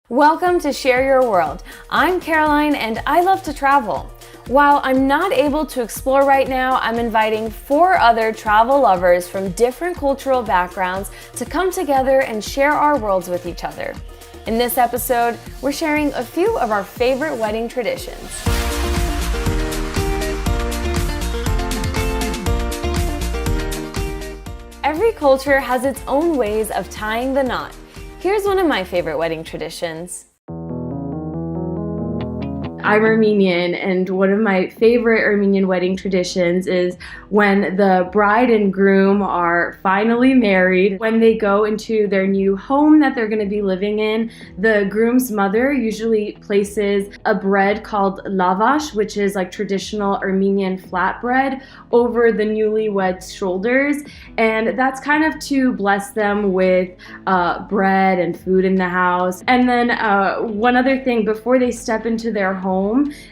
Welcome to Share Your World. I'm Caroline and I love to travel. While I'm not able to explore right now, I'm inviting 4 other travel lovers from different cultural backgrounds to come together and share our worlds with each other. In this episode, we're sharing a few of our favorite wedding traditions. Every culture has its own ways of tying the knot. Here's one of my favorite wedding traditions. I'm Armenian, and one of my favorite Armenian wedding traditions is when the bride and groom are finally married. When they go into their new home that they're going to be living in, the groom's mother usually places a bread called lavash, which is like traditional Armenian flatbread, over the newlyweds' shoulders. And that's kind of to bless them with bread and food in the house. And then one other thing, before they step into their home,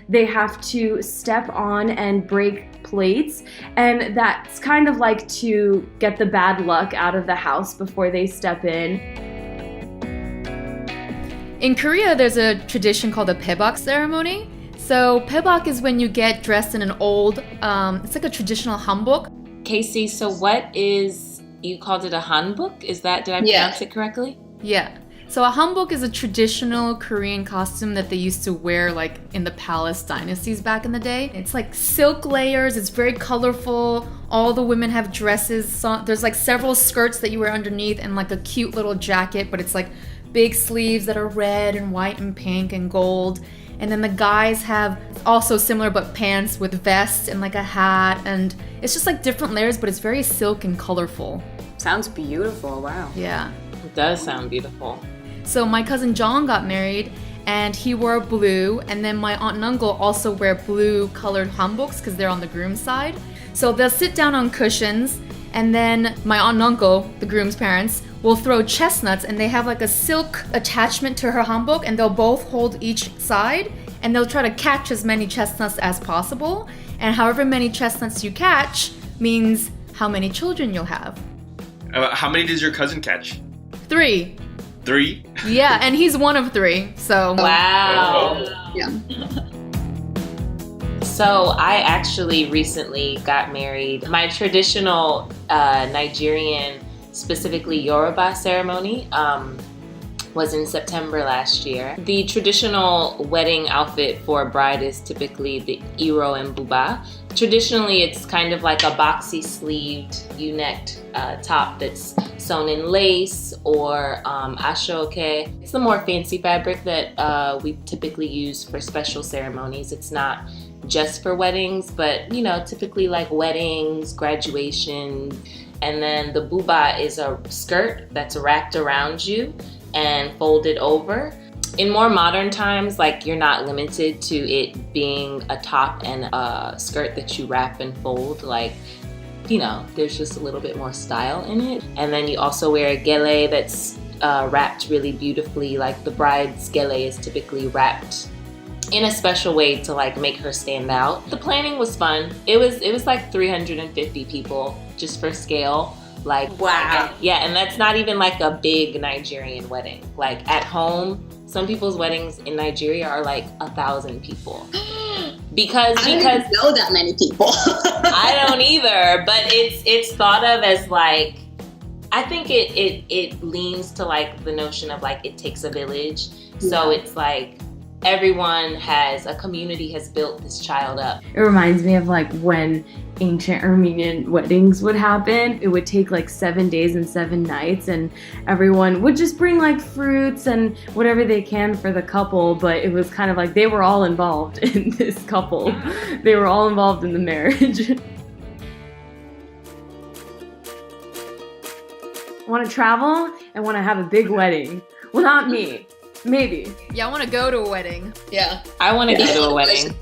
they have to step on and break plates, and that's kind of like to get the bad luck out of the house before they step in. In Korea, there's a tradition called the pebak ceremony. So pebak is when you get dressed in an old, it's like a traditional hanbok. Casey, so what is, you called it a hanbok? Did I pronounce it correctly? Yeah. So a hanbok is a traditional Korean costume that they used to wear like in the palace dynasties back in the day. It's like silk layers, it's very colorful. All the women have dresses. So there's like several skirts that you wear underneath and like a cute little jacket, but it's like big sleeves that are red and white and pink and gold. And then the guys have also similar but pants with vests and like a hat, and it's just like different layers, but it's very silk and colorful. Sounds beautiful, wow. Yeah. It does sound beautiful. So my cousin John got married and he wore blue, and then my aunt and uncle also wear blue colored hanboks because they're on the groom's side. So they'll sit down on cushions, and then my aunt and uncle, the groom's parents, will throw chestnuts, and they have like a silk attachment to her hanbok, and they'll both hold each side, and they'll try to catch as many chestnuts as possible. And however many chestnuts you catch means how many children you'll have. How many does your cousin catch? 3. 3? Yeah, and he's one of 3, so. Wow. Yeah. So I actually recently got married. My traditional Nigerian, specifically Yoruba ceremony was in September last year. The traditional wedding outfit for a bride is typically the iro and buba. Traditionally, it's kind of like a boxy sleeved U-necked top that's sewn in lace or ashoke. It's the more fancy fabric that we typically use for special ceremonies. It's not just for weddings, but typically like weddings, graduation. And then the buba is a skirt that's wrapped around you and folded over. In more modern times, like, you're not limited to it being a top and a skirt that you wrap and fold. Like, there's just a little bit more style in it. And then you also wear a gele that's wrapped really beautifully. Like, the bride's gele is typically wrapped in a special way to like make her stand out. The planning was fun. It was like 350 people, just for scale. Like, wow. Yeah, and that's not even like a big Nigerian wedding. Like, at home, some people's weddings in Nigeria are like 1,000 people. Because I don't even know that many people. I don't either, but it's thought of as like, I think it leans to like the notion of like it takes a village. Yeah. So it's like a community has built this child up. It reminds me of like when ancient Armenian weddings would happen. It would take like 7 days and 7 nights, and everyone would just bring like fruits and whatever they can for the couple, but it was kind of like they were all involved in this couple. They were all involved in the marriage. Want to travel and want to have a big wedding. Well, not me. Maybe. Yeah, I want to go to a wedding. Yeah. I want to go to a wedding.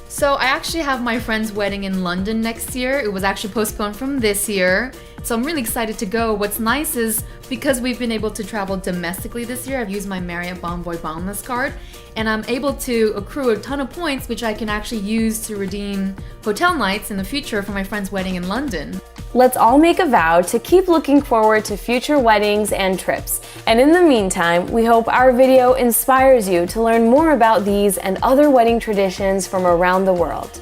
So I actually have my friend's wedding in London next year. It was actually postponed from this year. So I'm really excited to go. What's nice is because we've been able to travel domestically this year, I've used my Marriott Bonvoy Boundless card, and I'm able to accrue a ton of points, which I can actually use to redeem hotel nights in the future for my friend's wedding in London. Let's all make a vow to keep looking forward to future weddings and trips. And in the meantime, we hope our video inspires you to learn more about these and other wedding traditions from around the world.